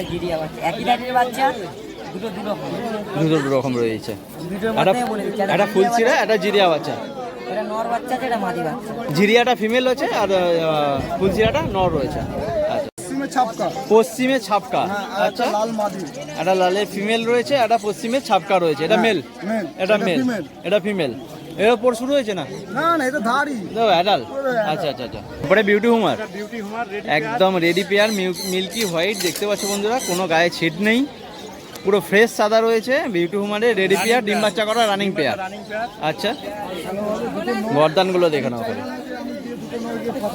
একই জাতের বাচ্চা, দুটো দু রকম রয়েছে। একটা ফুলচিরা, একটা জিরিয়া বাচ্চা। এটা নর বাচ্চা, এটা মাদি বাচ্চা। জিরিয়াটা ফিমেল রয়েছে আর ফুলচিরাটা নর রয়েছে। পশ্চিমে ছাপকা। আচ্ছা, একটা লালে ফিমেল রয়েছে, একটা পশ্চিমে ছাপকা রয়েছে। এটা মেল, এটা মেল, এটা ফিমেল। এর ওপর শুরু হয়েছে না? না, এটা ধাড়ি। অ্যাডাল। আচ্ছা আচ্ছা আচ্ছা। তারপরে বিউটি হুমার, একদম রেডি পেয়ার, মিল্কি হোয়াইট দেখতে পাচ্ছ বন্ধুরা, কোনো গায়ে ছিট নেই, পুরো ফ্রেশ সাদা রয়েছে। বিউটি হুমারের রেডি পেয়ার, ডিম বাচ্চা করা রানিং পেয়ার। আচ্ছা, গর্দানগুলো দেখে নাও করে।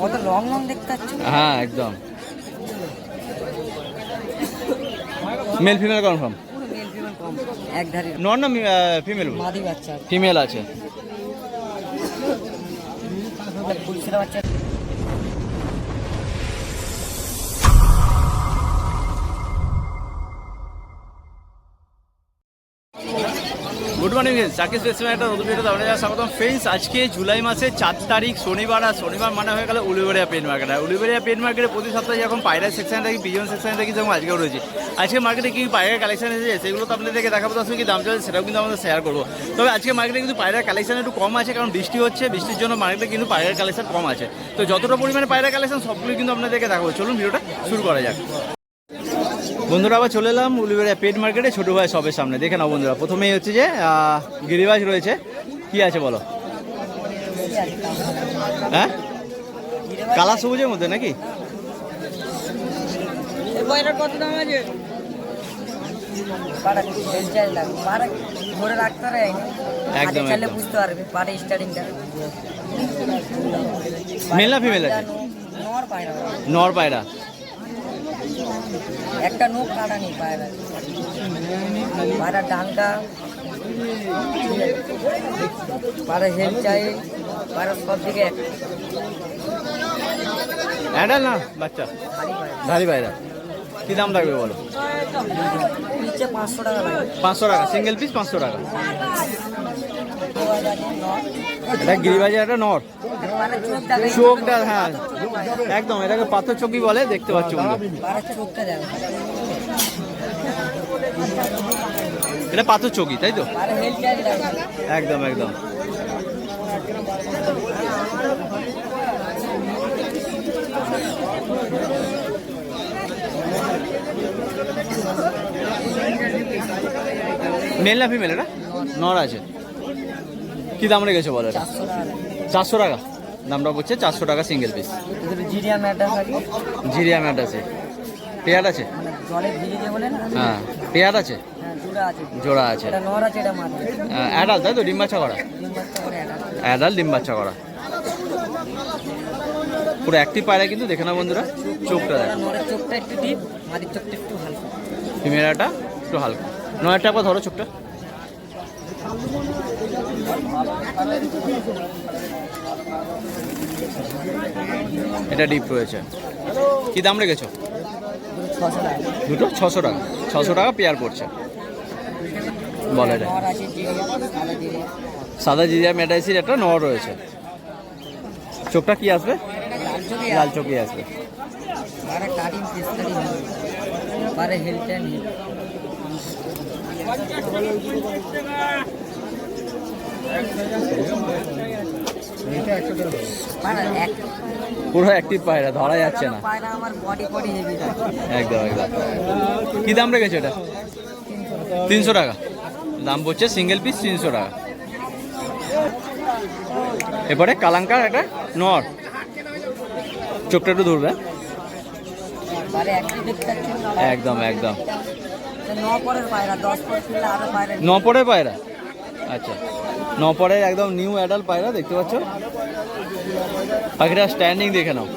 কত লং লং দেখতে পাচ্ছ। হ্যাঁ একদম। Male female confirm? এক ধারে নর না ফিমেল? মাদি বাচ্চা, ফিমেল আছে। ফুলচিরা বাচ্চা। গুড মর্নিং চাকিস রেস্টুরেন্ট, একটা নতুন ভিডিওতে আপনাদের স্বাগতম ফ্রেন্ডস। আজকে জুলাই মাসের 4 তারিখ শনিবার, আর শনিবার মানে হয়ে গেল উলুবেড়িয়া পেট মার্কেট। আর উলুবেড়িয়া পেট মার্কেটে প্রতি সপ্তাহে যখন পায়রা সেকশন থাকি, পিজন সেকশন থাকি, যেমন আজকেও রয়েছে। আজকে মার্কেটে কি পায়রার কালেকশন এসেছে সেগুলো তো আপনাদেরকে দেখাবো, তার সঙ্গে কি দাম চলছে সেটাও কিন্তু আমাদের শেয়ার করবো। তবে আজকে মার্কেটে কিন্তু পায়রার কালেকশন একটু কম আছে, কারণ বৃষ্টি হচ্ছে, বৃষ্টির জন্য মার্কেটে কিন্তু পায়রার কালেকশন কম আছে। তো যতটা পরিমাণে পায়রার কালেকশন সবগুলো কিন্তু আপনাদেরকে দেখাবো। চলুন ভিডিওটা শুরু করা যাক। বন্ধুরা আবার চলে এলাম উলুবেড়িয়া পেট মার্কেটে, ছোটো ভাই সবের সামনে। দেখে নাও বন্ধুরা, প্রথমেই হচ্ছে যে গিরিবাজ রয়েছে। কি আছে বলো? হ্যাঁ, কালা সবুজের মধ্যে নাকি? কত দাম আছে? ধরে রাখতে হবে, একদম বুঝতে পারবে পারে স্টার্টিংটা। মেল না ফিমেল আছে? নর পায়রা। নর পায়রা। একটা নোক কাটা নেই পায়রা, পায়রা ডাঙ্কা, পায়রা হেল চাই, পায়রা সব দিকে অ্যাডাল না বাচ্চা? ধারি পায়রা। কি দাম লাগবে বলো? নিচে 500 টাকা লাগবে। 500 টাকা সিঙ্গেল পিস, 500 টাকা। এটা গিরিবাজের একটা নর, চোখটা হ্যাঁ একদম, এটাকে পাথর চকি বলে, দেখতে পাচ্ছ বন্ধু। এটা পাথর চকি তাই তো? একদম একদম। মেল না ফিমেল? এটা নর আছে। কি দাম রেখেছো বলো? এটা 400 টাকা দামটা বলছে, 400 টাকা সিঙ্গেল পিস। জিরিয়া ম্যাট আছে, পেয়ার আছে? হ্যাঁ পেয়ার আছে, জোড়া আছে। অ্যাডাল তাই তো? ডিম বাচ্চা করা? অ্যাডাল ডিম বাচ্চা করা, পুরো অ্যাক্টিভ পায়রা কিন্তু। দেখে না বন্ধুরা, চোখটা দেখো। ফিমেলটা একটু হালকা, নয়টা একবার ধরো চোখটা। এটা ডিপ রয়েছে। কি দাম রেখেছো? দুটো 600 টাকা। 600 টাকা পেয়ার পড়ছে। বলে এটা সাদা জিরিয়া মেটাইসির একটা নর রয়েছে। চোখটা কি আসবে? লাল চোখই আসবে। পুরো অ্যাক্টিভ পায়রা, ধরা যাচ্ছে না একদম একদম। কি দাম রেখেছো এটা? 300 টাকা দাম পড়ছে, সিঙ্গেল পিস 300 টাকা। এরপরে কালাঙ্কার একটা নর, চোখটা একটু ধরবে। একদম একদম। নপরের পায়রা। আচ্ছা, নপরের একদম নিউ অ্যাডাল্ট পায়রা দেখতে পাচ্ছ। পাখিটা স্ট্যান্ডিং দেখে নাও।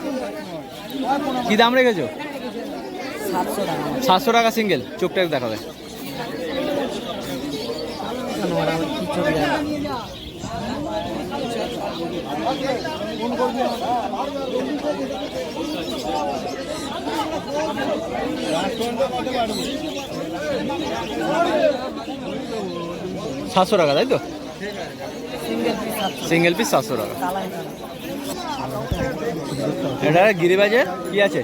কি দাম রেখেছো? 700 টাকা সিঙ্গেল। চোখটা দেখাবে। সাতশো টাকা তাই তো? সিঙ্গেল পিস 700 টাকা। এটা গিরিবাজে কি আছে?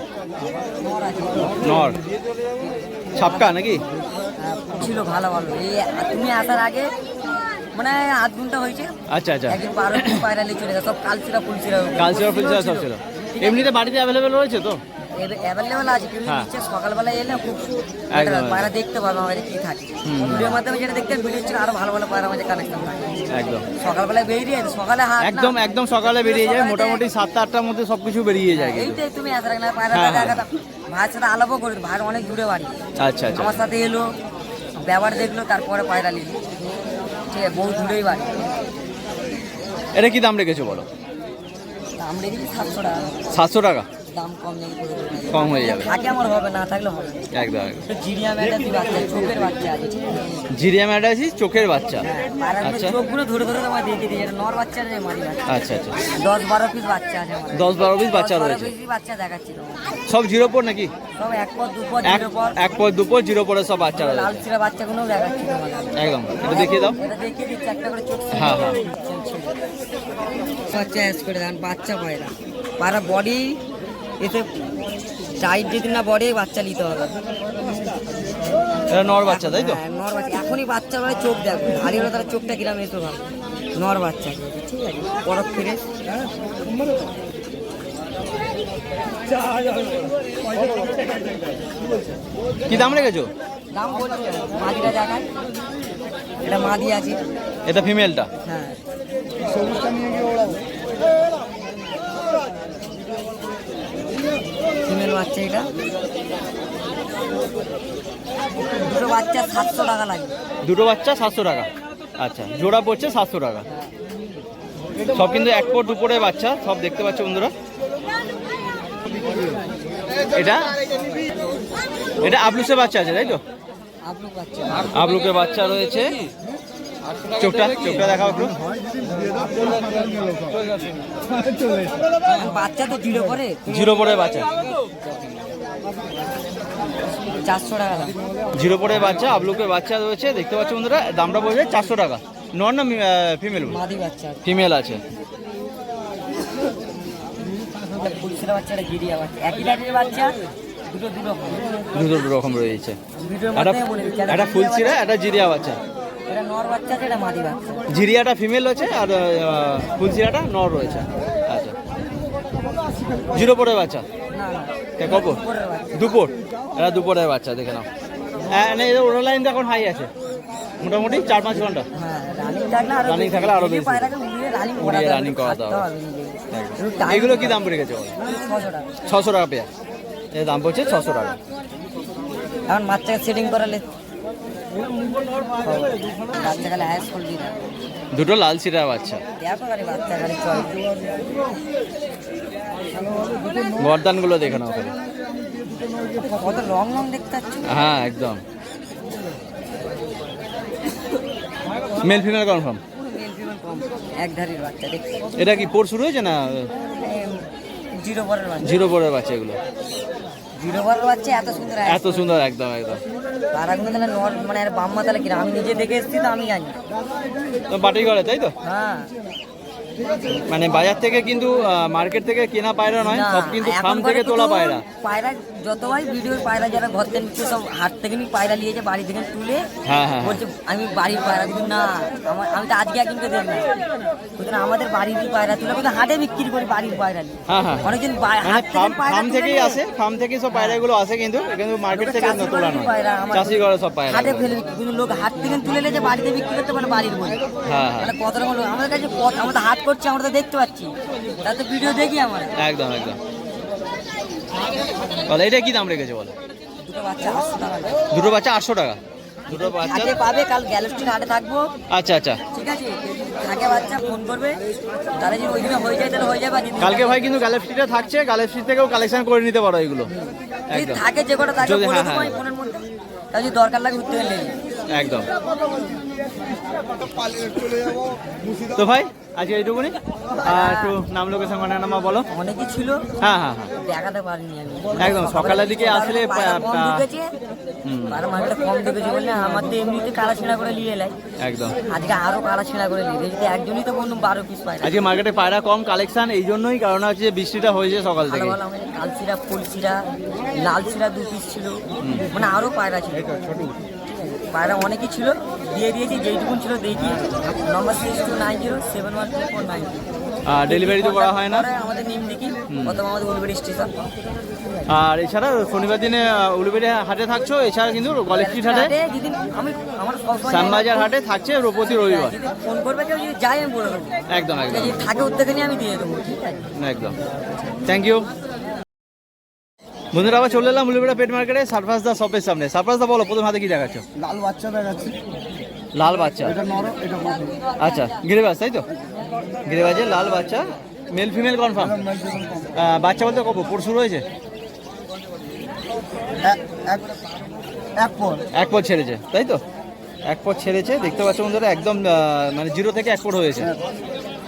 নর। ছাপকা নাকি? ছিল ভালো ভালো। এই তুমি আসার আগে মানে আধ ঘন্টা হয়েছে। আচ্ছা আচ্ছা, একদিন 12 পায়রা নিয়ে চলে গেছে, সব কালচিরা ফুলচিরা কালচার ফুলচার সব ছিল। এমনিতে বাড়িতে অ্যাভেলেবেল রয়েছে তো? অ্যাভেলেবেল আছে, কিন্তু হ্যাঁ। নিচে সকালবেলা এলে খুব একদম। পায়রা দেখতে পাবে আমাদের কি থাকে। ভিডিওর মাধ্যমে যেটা দেখতে ভিডিও ছিল আরো ভালো ভালো পায়রা আমাদের কানেকশন থাকে। একদম সকালবেলা বেরিয়ে সকালে হাত একদম একদম সকালে বেরিয়ে যায়, মোটামুটি 7টা-8টার মধ্যে সবকিছু বেরিয়ে যায় কিন্তু। এইটাই তুমি আসার আগে না পায়রা হ্যাঁ, দেখা ভাইয়ের সাথে আলাপও করে, ভাইয়ের অনেক দূরে বাড়ি। আচ্ছা আচ্ছা, আমার সাথে এলো, ব্যবহার দেখলো, তারপরে পায়রা নিল। ঠিক আছে, বহু দূরেই বাড়ি। এটা কি দাম রেখেছো বলো? দাম রেখেছি 700 টাকা। 700 টাকা? দাম কম নেই, কম হয়ে যাবে। থাকে আমার হবে, না থাকলে হবে। একদম একদম। তো জিরিয়া ম্যাডাসি বাচ্চা, চোখের বাচ্চা আছে, ঠিক আছে? জিরিয়া ম্যাডাসি চোখের বাচ্চা। পায়রাগুলো আচ্ছা চোখগুলো ধরে ধরে তোমায় দেখে দিই, এটা নর বাচ্চা রে, মাদি বাচ্চা। আচ্ছা আচ্ছা, 10-12 পিস বাচ্চা আছে আমার। 10-12 পিস বাচ্চা 10-12 রয়েছে। পিস বাচ্চা দেখাচ্ছি তোমায়। সব জিরো পর নাকি? সব এক পর দু পর এক জিরো পর। এক পর দুপর জিরো পরে সব বাচ্চা লাল রয়েছে। চিরা বাচ্চাগুলোও দেখাচ্ছি তোমায়। একদম, এটা দেখিয়ে দাও। এটা দেখিয়ে দিচ্ছি, একটা করে চোখ। হ্যাঁ হ্যাঁ, বাচ্চা অ্যাস করে দেন, বাচ্চা পায়রা। পায়রা বডি এতে টাইট যদি না বডি, বাচ্চা নিতে হবে। এটা নর বাচ্চা তাই তো? হ্যাঁ, নর বাচ্চা। এখনই বাচ্চা মানে চোখ দেখো, ধারি হলে তার চোখটা কিরাম এসে ভালো। নর বাচ্চা, ঠিক আছে, বরফ ফিরে। কি দাম রেখেছো? দাম বলছি মাদিটা দেখায়, এটা মাদি আছে। এটা ফিমেলটা? হ্যাঁ, ফিমেল বাচ্চা এটা। দুটো বাচ্চা 700 টাকা লাগে। দুটো বাচ্চা 700 টাকা? আচ্ছা, জোড়া পড়ছে 700 টাকা। সব কিন্তু এক পর দুপুরে বাচ্চা, সব দেখতে পাচ্ছ বন্ধুরা। এটা এটা আবলুসের বাচ্চা আছে তাই তো? আপলুক বাচ্চা। আবলুকের বাচ্চা রয়েছে। চোখটা দেখাও একটু। বাচ্চা তো জিরো করে, জিরো পরে বাচ্চা, 400 টাকা দাম। জিরো পরে বাচ্চা, আবলুকের বাচ্চা রয়েছে দেখতে পাচ্ছ বন্ধুরা। দামটা বলছে 400 টাকা। নর না ফিমেল? মাদি বাচ্চা, ফিমেল আছে। ফুলসিরা বাচ্চা, এটা গিরিয়া বাচ্চা। একই জাতের বাচ্চা, দুটো দুটো রকম রয়েছে। ভিডিওর একটা মধ্যে বলে দিচ্ছি, একটা ফুলচিরা, একটা জিরিয়া বাচ্চা। এটা নর বাচ্চা আছে, এটা মাদি বাচ্চা। জিরিয়াটা ফিমেল রয়েছে আর ফুলচিরাটা নর রয়েছে। আচ্ছা, জিরো পরে বাচ্চা? না না, কে কপর? উপরের বাচ্চা। দুপুর, এটা দুপুরের বাচ্চা, দেখে নাও। হ্যাঁ, ওরা লাইন এখন হাই আছে, মোটামুটি 4-5 ঘন্টা। হ্যাঁ, রানিং থাকলে আরো বেশি। পায়রাকে উড়িয়ে রানিং উড়িয়ে করাতে running করাতে হবে। হবে। এগুলো কি দাম পড়ে গেছে? 600 টাকা। 600 টাকা পেয়ার। এর দাম পড়ছে 600 টাকা। এখন বাচ্চাকে সেটিং করালে বাচ্চা খালি আয়াস করবি না। দুটো লাল সিরার বাচ্চা। দেখো খালি বাচ্চা খালি চল। গর্দানগুলো দেখে নাও খালি। কত লং লং দেখতে পাচ্ছ। হ্যাঁ একদম। Male female confirm? পুরো মেল ফিমেল কম, এক ধারির বাচ্চা দেখতে। এটা কি পোর শুরু হয়েছে না জিরো পরের বাচ্চা। জিরো পরের বাচ্চা এগুলো? জিরো পরের বাচ্চা এত সুন্দর, এত সুন্দর, একদম একদম। তারাগুলো তাহলে নর মানে আর বাম্মা তাহলে কিনা, আমি নিজে দেখে এসেছি তো আমি জানি। তো বাটি করে তাই তো? হ্যাঁ, মানে বাজার থেকে কিন্তু মার্কেট থেকে কেনা পায়রা নয়, সব কিন্তু ফার্ম থেকে তোলা পায়রা। পায়রা যতবার ভিডিও পায়রা যারা ঘর থেকে নিচ্ছে সব হাট থেকে নিয়ে পায়রা নিয়েছে, বাড়ি থেকে তুলে হ্যাঁ হ্যাঁ, বলছে আমি বাড়ির পায়রা কিন্তু না, আমি তো আজকে একদিনকে দেখলাম সুতরাং আমাদের বাড়িরই পায়রা তুলে কিন্তু হাটে বিক্রি করি, বাড়ির পায়রা নিয়ে। হ্যাঁ হ্যাঁ, অনেকদিন মানে ফার্ম থেকেই আসে, ফার্ম থেকে সব পায়রাগুলো আসে, কিন্তু মার্কেট থেকে তোলা নয়, চাষি ঘরে সব পায়রা। হাটে ফেলে বিক্রি, কিন্তু লোক হাট থেকে তুলে নিয়ে বাড়িতে বিক্রি করতে পারে, বাড়ির বলে। হ্যাঁ হ্যাঁ, মানে কত রকম লোক আমাদের কাছে, আমরা তো হাট করছি, আমরা তো দেখতে পাচ্ছি, তার তো ভিডিও দেখি আমরা। একদম একদম। বলো এটা কি দাম রেখেছে বলো? দুটো বাচ্চা 800 টাকা লাগে। দুটো বাচ্চা 800 টাকা? দুটো বাচ্চা হাটে পাবে, কাল গ্যালাক্সির হাটে থাকবো। আচ্ছা আচ্ছা, ঠিক আছে, থাকে বাচ্চা ফোন করবে, তাহলে যদি ওই দিনে হয়ে যায় তাহলে হয়ে যাবে। আর যদি কালকে ভাই কিন্তু গ্যালাক্সিটা থাকছে, গ্যালাক্সি থেকেও কালেকশন করে নিতে পারো এগুলো। যদি একদম থাকে যে কটা থাকে যদি, বলে হ্যাঁ, দেবো হ্যাঁ। আমি ফোনের মধ্যে, তাহলে যদি দরকার লাগে উঠতে গেলে একদম। তো ভাই আজকে এইটুকুনি, একটু নাম লোকেশন মানে নাম বলো। অনেকই ছিল, হ্যাঁ হ্যাঁ হ্যাঁ দেখাতে পারিনি আমি। একদম সকালের দিকে আসলে মালটা কম ঢুকেছে বললে আমার তো এমনিতে কালা ছেঁড়া করে নিয়ে এলাই, একদম। আজকে আরো কালা ছেঁড়া করে নিয়ে যদি একজনই তো বন্ধু 12 পিস পায়। আজকে মার্কেটে পায়রা কম কালেকশন, এই জন্যই কারণ হচ্ছে বৃষ্টিটা হয়েছে সকাল ভালো থেকে। ভালো আমাদের কালচিরা, ফুলচিরা, লাল চিরা 2 পিস ছিল, মানে আরো পায়রা ছিল, পায়রা অনেকই ছিল, দিয়ে দিয়েছি যেইটুকুন ছিল দিয়ে দিয়েছি। নম্বর 6290712449। ডেলিভারি তো করা হয় না আমাদের নিম দিকে, প্রথম আমাদের উলবেড়ি স্টেশন। আর এছাড়া শনিবার দিনে উলুবেড়ি হাটে থাকছো, এছাড়া কিন্তু গলের স্ট্রিট হাটে, যদি আমার সবসময় শ্যামবাজার হাটে থাকছে প্রতি রবিবার। ফোন করবে কেউ, যদি যাই আমি বলে দেবো, একদম একদম যদি থাকে উদ্যোগে নিয়ে আমি দিয়ে দেবো, ঠিক আছে? একদম। Thank you. বন্ধুরা আবার চলে এলাম উলুবেড়া পেট মার্কেটে সারফাস দা শপের সামনে। সারফাস দা বলো, প্রথম হাতে কি দেখাচ্ছ? লাল বাচ্চা দেখাচ্ছি, লাল বাচ্চা, এটা নর, এটা মাদি। আচ্ছা গিরিবাজ তাই তো, গিরিবাজের লাল বাচ্চা, মেল ফিমেল কনফার্ম। বাচ্চা বলতে কব পরশু রয়েছে? এক পর এক পর ছেড়েছে তাই তো, এক পর ছেড়েছে দেখতে পাচ্ছ বন্ধুরা, একদম মানে 0 থেকে 1 পর হয়েছে।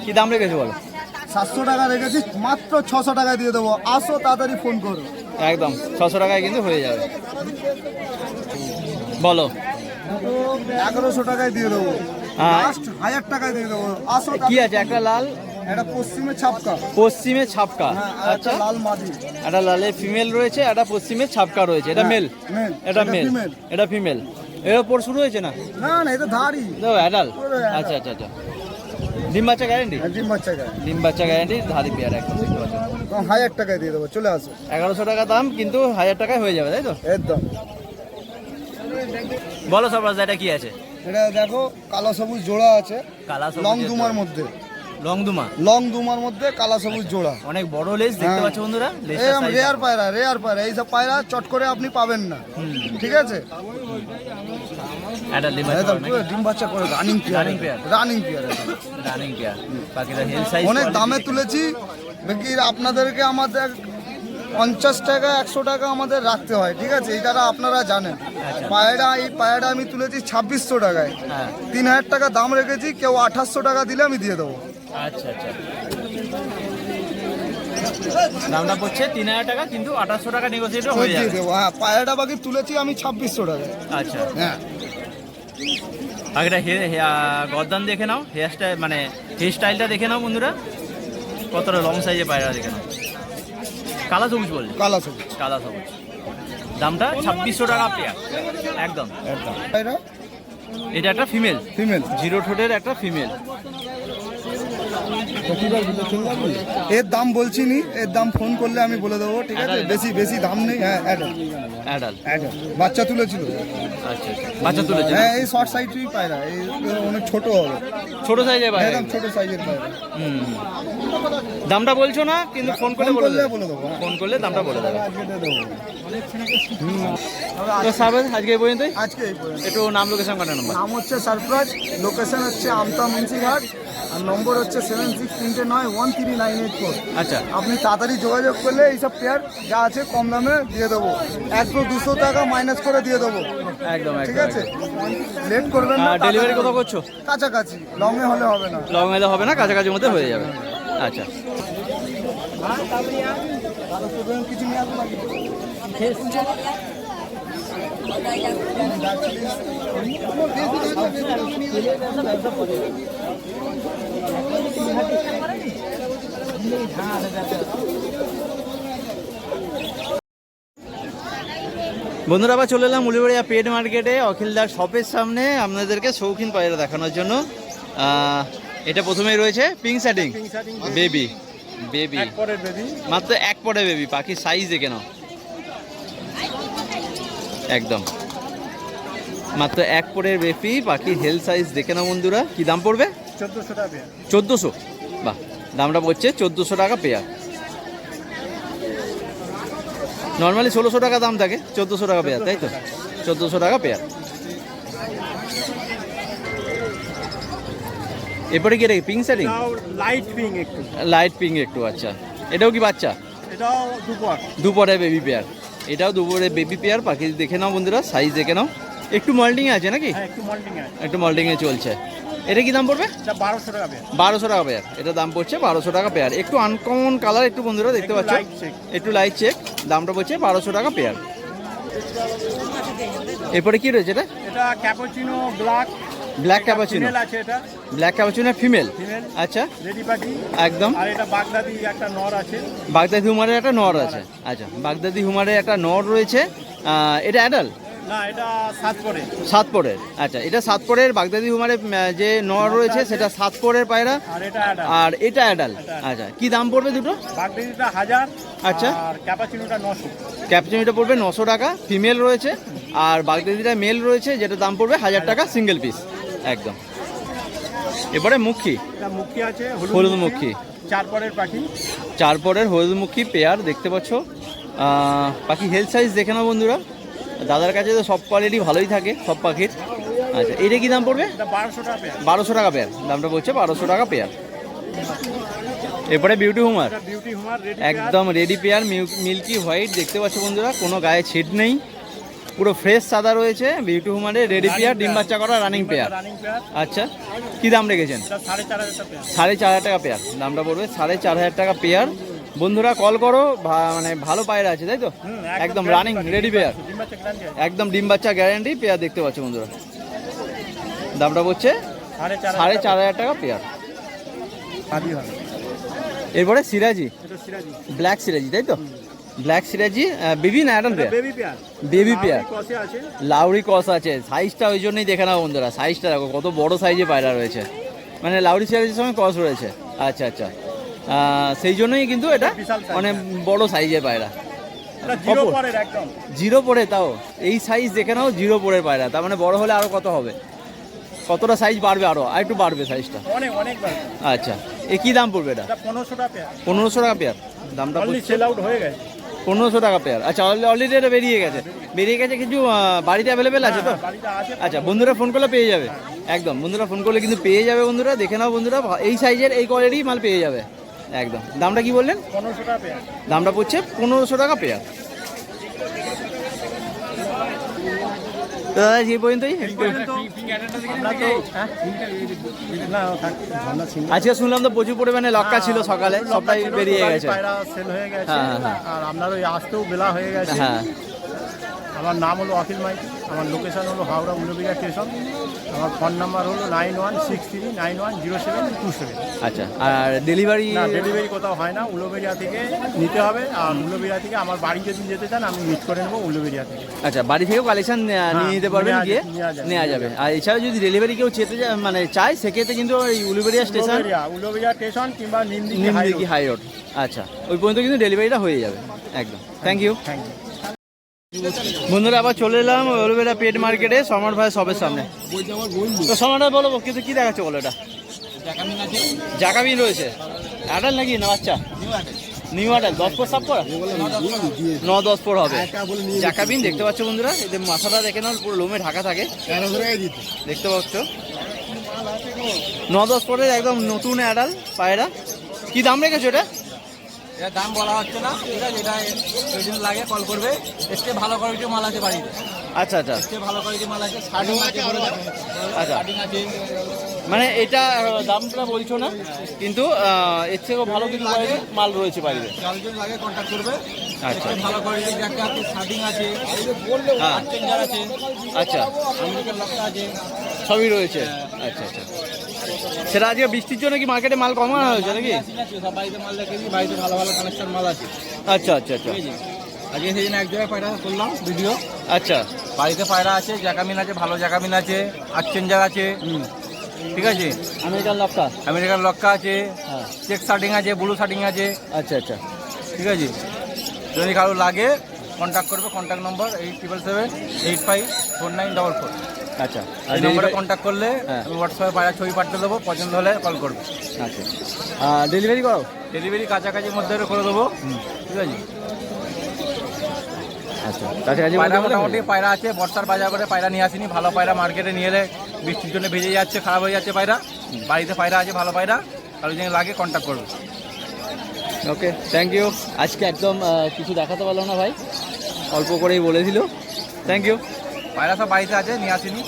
কি দাম রেখেছে বলো? 700 টাকা রেখেছি, মাত্র 600 টাকা দিয়ে দেবো, আসো তাড়াতাড়ি ফোন করো। একদম 600 টাকায় কিন্তু হয়ে যাবে। বলো 1100 টাকায় দিয়ে দেবো, হ্যাঁ। লাস্ট 1000 টাকায় দিয়ে দেবো, আসো। কি আছে? একটা লাল, এটা পশ্চিমে ছাপকা, পশ্চিমে ছাপকা, হ্যাঁ, আর একটা আচ্ছা। লাল মাদি, একটা লালে ফিমেল রয়েছে, একটা পশ্চিমে ছাপকা রয়েছে। এটা মেল, মেল, এটা মেল, female। এটা ফিমেল। এর পর শুরু হয়েছে না? না না, এটা ধারি, অ্যাডাল। পুরো adult। আচ্ছা আচ্ছা আচ্ছা। ডিম বাচ্চা গ্যারেন্টি? ডিম বাচ্চা গায়ে, ডিম বাচ্চা গ্যারেন্টি, ধারি পেয়ার একদম দেখতে পাচ্ছ। 1000 টাকায় দিয়ে দেবো, চলে আসো। 1100 টাকা দাম, কিন্তু 1000 টাকায় হয়ে যাবে তাই তো? একদম। বলো সরফরাজ, এটা কি আছে? এটা দেখো কালো সবুজ জোড়া আছে, কালা লং দুমার মধ্যে, লং দুমা, লং দুমার মধ্যে কালা সবুজ জোড়া। অনেক বড় লেজ দেখতে হ্যাঁ। পাচ্ছ বন্ধুরা, রেয়ার পায়রা, রেয়ার পায়রা, এইসব পায়রা চট করে আপনি পাবেন না, ঠিক আছে? এটা ডিম একদম বাচ্চা, পুরো ডিম বাচ্চা করে running pair, Running pair। Running pair. Running pair, বাকিটা হেল সাইজ। অনেক দামে তুলেছি, বাকি আপনাদেরকে আমাদের 50 টাকা 100 টাকা আমাদের রাখতে হয়, ঠিক আছে? এইটা আপনারা জানেন। পায়রা, এই পায়রাটা আমি তুলেছি 2600 টাকায়, হ্যাঁ 3000 টাকা দাম রেখেছি, কেউ 2800 টাকা দিলে আমি দিয়ে দেবো। আচ্ছা আচ্ছা। দামটা পড়ছে 3000 টাকা, কিন্তু 2800 টাকা নেগোসিয়েট হয়ে দিয়ে যাবে। দেবো, হ্যাঁ। পায়রাটা বাকি তুলেছি আমি 2600 টাকায়, আচ্ছা, হ্যাঁ। বাকিটা গর্দান দেখে নাও, হেয়ার স্টাইল মানে হেয়ার স্টাইলটা দেখে নাও বন্ধুরা, কতটা লং সাইজে পায়রা দেখে নাও। কালা সবুজ বলছে, কালা সবুজ, কালা সবুজ। দামটা 2600 টাকা পেয়ার, একদম। একদম। পায়রা এটা একটা ফিমেল, ফিমেল, 0 ঠোঁটের একটা ফিমেল। এর দাম বলছি নি, এর দাম ফোন করলে আমি বলে দেবো, ঠিক আছে? Adult। বেশি বেশি দাম নেই, হ্যাঁ। অ্যাডাল্ট, অ্যাডাল্ট, অ্যাডাল্ট বাচ্চা তুলেছিল, আচ্ছা আচ্ছা। বাচ্চা তুলেছে, হ্যাঁ। এই শর্ট সাইজেরই পায়রা, এই অনেক ছোট হবে, ছোট সাইজের পায়রা, একদম ছোট সাইজের পায়রা। দামটা বলছো না, কিন্তু ফোন করলে ফোন বলে করলে দেবে। বলে দেবো, হ্যাঁ। ফোন করলে দামটা বলে দেবে। আজকে দিয়ে দেবো। তো সার্ভিস আজকে এই পর্যন্তই। আজকে এই পর্যন্ত। একটু নাম লোকেশন কাটা নম্বর। নাম হচ্ছে সারপ্রাইজ, লোকেশন হচ্ছে আমতা মুন্সিঘাট, আর নম্বর হচ্ছে 76391398 আচ্ছা আপনি তাড়াতাড়ি যোগাযোগ করলে এইসব পেয়ার যা আছে কম দামে দিয়ে দেবো, 100-200 টাকা মাইনাস করে দিয়ে দেবো, একদম ঠিক একদম। আছে? লেট করবেন না। ডেলিভারি কোথাও করছো? কাছাকাছি, লংয়ে হলে হবে না। লং এলে হবে না, কাছাকাছির মধ্যে হয়ে যাবে। আচ্ছা কিছু নিয়ে আসবো নাকি? বন্ধুরা আবার চলে এলাম উলিবাড়িয়া পেট মার্কেটে অখিলদার শপের সামনে আপনাদেরকে শৌখিন পায়রা দেখানোর জন্য। এটা প্রথমেই রয়েছে পিঙ্ক স্যাটিং বেবি, বেবি মাত্র 1 পরে বেবি, পাখির সাইজ দেখে নাও, একদম মাত্র 1 পরের বেবি, পাখির হেল সাইজ দেখে নাও বন্ধুরা। কি দাম পড়বে? 1400 টাকা। 1400, বাহ, দামটা পড়ছে 1400 টাকা পেয়ার। নর্মালি 1600 টাকা দাম থাকে, 1400 টাকা পেয়ার তাই তো, 1400 টাকা পেয়ার। এরপরে কি রে পিঙ্ক সেটিং? লাইট পিঙ্ক একটু, লাইট পিঙ্ক একটু, আচ্ছা। এটাও কি বাচ্চা? এটাও দুপর। দুপরে বেবি পেয়ার, এটাও দুপুরে বেবি পেয়ার। পাখি দেখে নাও বন্ধুরা, সাইজ দেখে নাও, একটু মল্টিং আছে নাকি? হ্যাঁ একটু মল্টিং আছে, একটু মল্টিংয়ে চলছে। এটা কি দাম পড়বে? এটা 1200 টাকা পেয়ার। 1200 টাকা পেয়ার, এটা দাম পড়ছে 1200 টাকা পেয়ার। একটু আনকমন কালার, একটু বন্ধুরা দেখতে পাচ্ছ, লাইট চেক। একটু লাইট চেক, দামটা পড়ছে 1200 টাকা পেয়ার। এরপরে কি রয়েছে এটা? এটা cappuccino black, black cappuccino, female আছে, এটা ব্ল্যাক ক্যাপাচিনো ফিমেল। ফিমেল আচ্ছা, রেডি পাখি। একদম। আর এটা বাগদাদি একটা নর আছে। বাগদাদি হুমারের একটা নর আছে। আচ্ছা, বাগদাদি হুমারের একটা নর রয়েছে। এটা অ্যাডাল? না, এটা 7 করে। সাতপরের। আচ্ছা, এটা সাতপরের বাগদাদি হুমারের যে নর রয়েছে সেটা সাতপরের পায়রা, আর এটা অ্যাডাল্ট। আর এটা অ্যাডাল। আচ্ছা, কি দাম পড়বে দুটো? বাগদাদিটা 1000। আচ্ছা। আর ক্যাপাচিনোটা 900। ক্যাপচানিটা পড়বে 900 টাকা, ফিমেল রয়েছে। আর বাগদাদিটা মেল রয়েছে, যেটা দাম পড়বে 1000 টাকা সিঙ্গেল পিস। একদম। এবারে মুখী, এটা মুখী আছে, হলুদ মুখী, 4 পরের পাখি। 4 পরের হলুদ মুখী পেয়ার দেখতে পাচ্ছ। পাখি হেলথ সাইজ দেখে নাও বন্ধুরা, দাদার কাছে তো সব কোয়ালিটি ভালোই থাকে সব পাখির। আচ্ছা, এটা কি দাম পড়বে? এটা 1200 টাকা পেয়ার। 1200 টাকা পেয়ার, দামটা পড়ছে 1200 টাকা পেয়ার। এরপরে বিউটি হুমার, এটা বিউটি হুমার রেডি একদম রেডি পেয়ার, মিল্কি হোয়াইট দেখতে পাচ্ছ বন্ধুরা, কোনো গায়ে ছিট নেই, পুরো ফ্রেশ সাদা রয়েছে। বিউটি হুমারের রেডি পেয়ার, ডিম বাচ্চা করা রানিং পেয়ার। Running pair. আচ্ছা, কি দাম রেখেছেন? এটা 4500 টাকা পেয়ার। 4500 টাকা পেয়ার, দামটা পড়বে 4500 টাকা পেয়ার। বন্ধুরা কল করো, মানে ভালো পায়রা আছে তাই তো? একদম রানিং রেডি পেয়ার, ডিম বাচ্চা গ্যারান্টি আছে। একদম ডিম বাচ্চা গ্যারান্টি পেয়ার দেখতে পাচ্ছ বন্ধুরা, দামটা পড়ছে 4500 টাকা পেয়ার। পাবি হবে। এরপরে সিরাজি, এটা সিরাজি। ব্ল্যাক সিরাজি তাই তো? ব্ল্যাক সিরাজি বেবি না adult pair? Baby pair. Baby pair, কসে আছে। লাউরি কস আছে। সাইজটা ওই জন্যই দেখে নাও বন্ধুরা, সাইজটা দেখো কত বড় সাইজে পায়রা রয়েছে, মানে লাউরি সিরাজের সঙ্গে কস রয়েছে। আচ্ছা আচ্ছা, সেই জন্যই কিন্তু এটা বিশাল size। অনেক বড় সাইজের পায়রা। এটা 0 কপর। পরের একদম। 0 পরে, তাও এই সাইজ দেখে নাও 0 পরের পায়রা, তার মানে বড় হলে আরো কত হবে, কতটা সাইজ বাড়বে, আরো একটু বাড়বে সাইজটা। অনেক অনেক বার। আচ্ছা, এ কি দাম পড়বে এটা? এটা 1500 টাকা পেয়ার। 1500 টাকা পেয়ার, দামটা অনলি পড়ছে সেল আউট হয়ে গেছে। 1500 টাকা পেয়ার। আচ্ছা, অলরেডি এটা বেরিয়ে গেছে কিছু বাড়িতে অ্যাভেলেবেল আছে তো? বাড়িতে আছে। আচ্ছা, বন্ধুরা ফোন করলে পেয়ে যাবে, একদম বন্ধুরা ফোন করলে কিন্তু পেয়ে যাবে। বন্ধুরা দেখে নাও বন্ধুরা, এই সাইজের এই কোয়ালিটির মাল পেয়ে যাবে একদম। দামটা কি বললেন? 1500 টাকা পেয়ার। দামটা পড়ছে 1500 টাকা পেয়ার। তো দাদা যে পর্যন্তই আমরা তো না থাক আমরা সিঙ্গেল। আজকে শুনলাম তো প্রচুর পরিমাণে লক্কা ছিল সকালে, সবটাই বেরিয়ে গেছে। পায়রা সেল হয়ে গেছে। হ্যাঁ, হ্যাঁ। আর আপনার ওই আসতেও বেলা হয়ে গেছে। হ্যাঁ, আমার নাম হলো অখিল মাইতি, আমার লোকেশন হলো হাওড়া উলুবেড়িয়া স্টেশন, আমার ফোন নাম্বার হলো 9163910727। আচ্ছা, আর ডেলিভারি? না, ডেলিভারি কোথাও হয় না, উলুবেড়িয়া থেকে নিতে হবে। আর উলুবেড়িয়া থেকে আমার বাড়ি যদি যেতে চান আমি মিট করে নেবো উলুবেড়িয়া থেকে। আচ্ছা, বাড়ি থেকেও কালেকশন নিয়ে নিতে পারবেন, গিয়ে নেওয়া নেওয়া যাবে। আর এছাড়াও যদি ডেলিভারি কেউ মানে চায়, সেক্ষেত্রে কিন্তু ওই উলুবেড়িয়া স্টেশন, উলুবেড়িয়া স্টেশন কিংবা নিমদিঘি নিমদিঘি হাই রোড, আচ্ছা ওই পর্যন্ত কিন্তু ডেলিভারিটা হয়ে যাবে একদম। Thank you. Thank you. বন্ধুরা আবার চলে এলাম উলুবেড়িয়া পেট মার্কেটে, সমর ভাই সবের সামনে। তো সমর ভাই বলো, কিন্তু কি দেখাচ্ছে বলো? এটা জাকাবিন রয়েছে, অ্যাডাল নাকি না বাচ্চা? নিউ অ্যাডাল, 10 পর সাপ করা, 9-10 পর হবে। জাকাবিন দেখতে পাচ্ছ বন্ধুরা, এদের মাথাটা দেখে নাও, পুরো লোমে ঢাকা থাকে দেখতে পাচ্ছ। 9-10 পরের একদম নতুন অ্যাডাল পায়রা। কি দাম রেখেছো এটা? এটা দাম বলা হচ্ছে না, ঠিক আছে? এটা যদি লাগে কল করবে। এসে ভালো কোয়ালিটির মাল আছে বাড়িতে, আচ্ছা আচ্ছা, এসে ভালো কোয়ালিটির মাল আছে, শার্টিং আছে, আচ্ছা, শার্টিং আছে। মানে এটা দামটা বলছো না, কিন্তু এর থেকেও ভালো কিছু কোয়ালিটির মাল রয়েছে বাড়িতে। যদি লাগে কন্ট্যাক্ট করবে। আচ্ছা এসে ভালো কোয়ালিটির একটা আছে, শার্টিং আছে, হ্যাঁ, চেঞ্জার আছে, আচ্ছা, আমেরিকান লকটা আছে। সবই রয়েছে। আচ্ছা আচ্ছা, সেটা আজকে বৃষ্টির জন্য কি মার্কেটে মাল কমানো হয়েছে নাকি? সব বাড়িতে মাল রেখেছি, বাড়িতে ভালো ভালো কানেকশন মাল আছে। আচ্ছা আচ্ছা আচ্ছা, ঠিক আছে? আজকে সেই জন্য এক জায়গায় পায়রা করলাম ভিডিও। আচ্ছা, বাড়িতে পায়রা আছে, জ্যাকামিন আছে, ভালো জ্যাকামিন আছে, চেঞ্জার আছে, ঠিক আছে? আমেরিকান লক্কা, আমেরিকান লক্কা আছে, হ্যাঁ, চেক শার্টিং আছে, ব্লু শার্টিং আছে, আচ্ছা আচ্ছা, ঠিক আছে? যদি কারো লাগে কন্ট্যাক্ট করবে, কন্ট্যাক্ট নম্বর 8777854944। আচ্ছা। আর এই নম্বরে ডেলিভারি? কন্ট্যাক্ট করলে হ্যাঁ। আমি হোয়াটসঅ্যাপে পায়রা ছবি পাঠিয়ে দেবো, পছন্দ হলে কল করবে। আচ্ছা, ডেলিভারি করো? ডেলিভারি কাছাকাছির মধ্যে করে দেবো, ঠিক আছে? আচ্ছা, কাছাকাছি পায়রা মধ্যে মোটামুটি পায়রা আছে, বর্ষার বাজার করে পায়রা নিয়ে আসিনি। ভালো পায়রা মার্কেটে নিয়ে এলে বৃষ্টির জন্য ভেজে যাচ্ছে, খারাপ হয়ে যাচ্ছে পায়রা। বাড়িতে পায়রা আছে, ভালো পায়রা, কারো যদি লাগে কন্ট্যাক্ট করবে। ওকে, থ্যাংক ইউ। আজকে একদম কিছু দেখাতে পারলো না ভাই, অল্প করেই বলেছিল। Thank you. পায়রা সব বাড়িতে আছে, নিয়ে আসিনি।